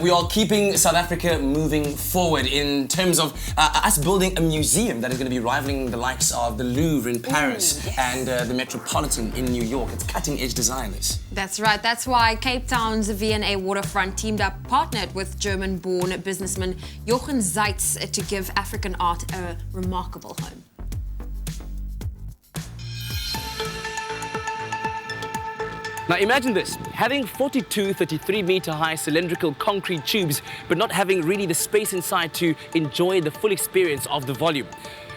We are keeping South Africa moving forward in terms of us building a museum that is going to be rivaling the likes of the Louvre in Paris and the Metropolitan in New York. It's cutting-edge design, this. That's right. That's why Cape Town's V&A Waterfront teamed up, partnered with German-born businessman Jochen Zeitz to give African art a remarkable home. Now imagine this, having 42, 33-meter high cylindrical concrete tubes, but not having really the space inside to enjoy the full experience of the volume.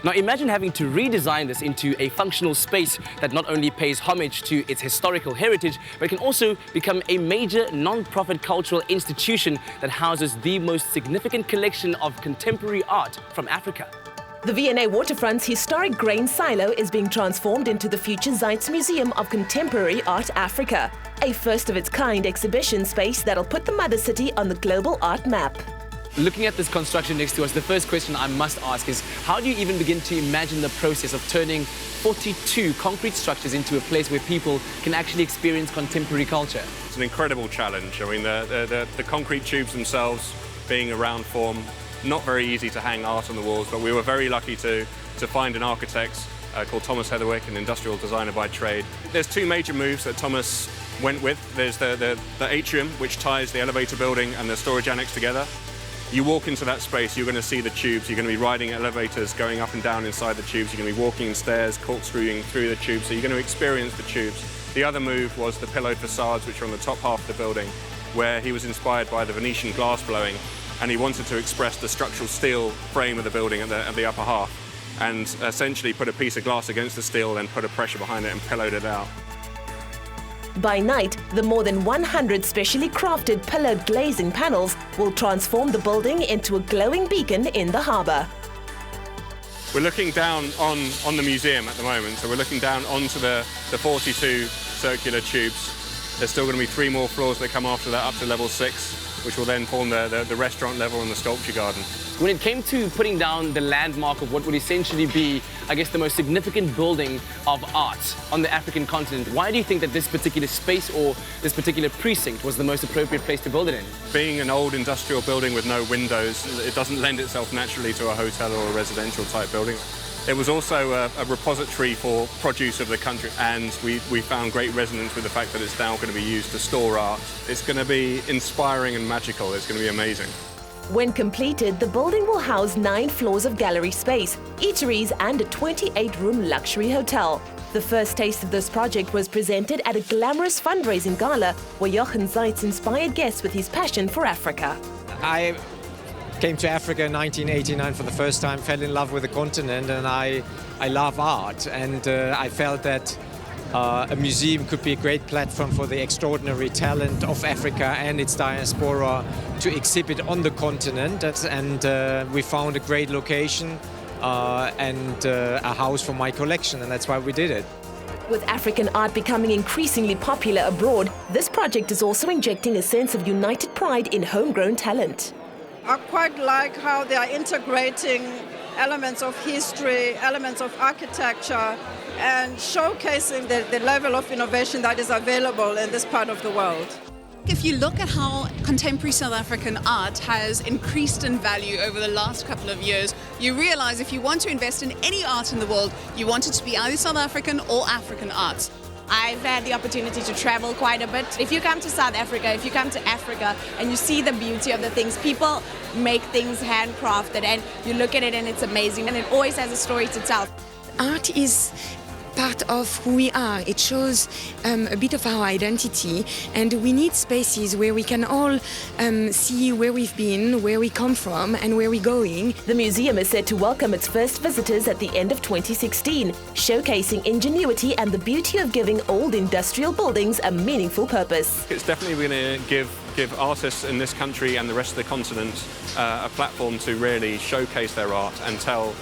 Now imagine having to redesign this into a functional space that not only pays homage to its historical heritage, but can also become a major non-profit cultural institution that houses the most significant collection of contemporary art from Africa. The V&A Waterfront's historic grain silo is being transformed into the future Zeitz Museum of Contemporary Art Africa, a first-of-its-kind exhibition space that'll put the mother city on the global art map. Looking at this construction next to us, the first question I must ask is, how do you even begin to imagine the process of turning 42 concrete structures into a place where people can actually experience contemporary culture? It's an incredible challenge. I mean, the concrete tubes themselves being a round form, not very easy to hang art on the walls, but we were very lucky to find an architect called Thomas Heatherwick, an industrial designer by trade. There's two major moves that Thomas went with. There's the atrium, which ties the elevator building and the storage annex together. You walk into that space, you're going to see the tubes, you're going to be riding elevators, going up and down inside the tubes, you're going to be walking in stairs, corkscrewing through the tubes, so you're going to experience the tubes. The other move was the pillowed facades, which are on the top half of the building, where he was inspired by the Venetian glass blowing, and he wanted to express the structural steel frame of the building at the upper half, and essentially put a piece of glass against the steel, then put a pressure behind it and pillowed it out. By night, the more than 100 specially crafted pillared glazing panels will transform the building into a glowing beacon in the harbour. We're looking down on the museum at the moment, so we're looking down onto the 42 circular tubes. There's still going to be 3 more floors that come after that, up to level 6, which will then form the restaurant level and the sculpture garden. When it came to putting down the landmark of what would essentially be, I guess, the most significant building of art on the African continent, why do you think that this particular space or this particular precinct was the most appropriate place to build it in? Being an old industrial building with no windows, it doesn't lend itself naturally to a hotel or a residential type building. It was also a repository for produce of the country, and we found great resonance with the fact that it's now going to be used to store art. It's going to be inspiring and magical. It's going to be amazing. When completed, the building will house 9 floors of gallery space, eateries and a 28-room luxury hotel. The first taste of this project was presented at a glamorous fundraising gala where Jochen Zeitz inspired guests with his passion for Africa. I came to Africa in 1989 for the first time, fell in love with the continent, and I love art, and I felt that a museum could be a great platform for the extraordinary talent of Africa and its diaspora to exhibit on the continent, and we found a great location and a house for my collection, and that's why we did it. With African art becoming increasingly popular abroad, this project is also injecting a sense of united pride in homegrown talent. I quite like how they are integrating elements of history, elements of architecture, and showcasing the level of innovation that is available in this part of the world. If you look at how contemporary South African art has increased in value over the last couple of years, you realize if you want to invest in any art in the world, you want it to be either South African or African art. I've had the opportunity to travel quite a bit. If you come to South Africa, if you come to Africa and you see the beauty of the things, people make things handcrafted and you look at it and it's amazing, and it always has a story to tell. Art is part of who we are. It shows a bit of our identity, and we need spaces where we can all see where we've been, where we come from and where we're going. The museum is set to welcome its first visitors at the end of 2016, showcasing ingenuity and the beauty of giving old industrial buildings a meaningful purpose. It's definitely going to give artists in this country and the rest of the continent a platform to really showcase their art and tell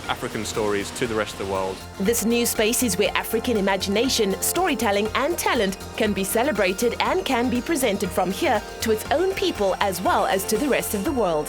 African stories to the rest of the world. This new space is where African imagination, storytelling and talent can be celebrated and can be presented from here to its own people as well as to the rest of the world.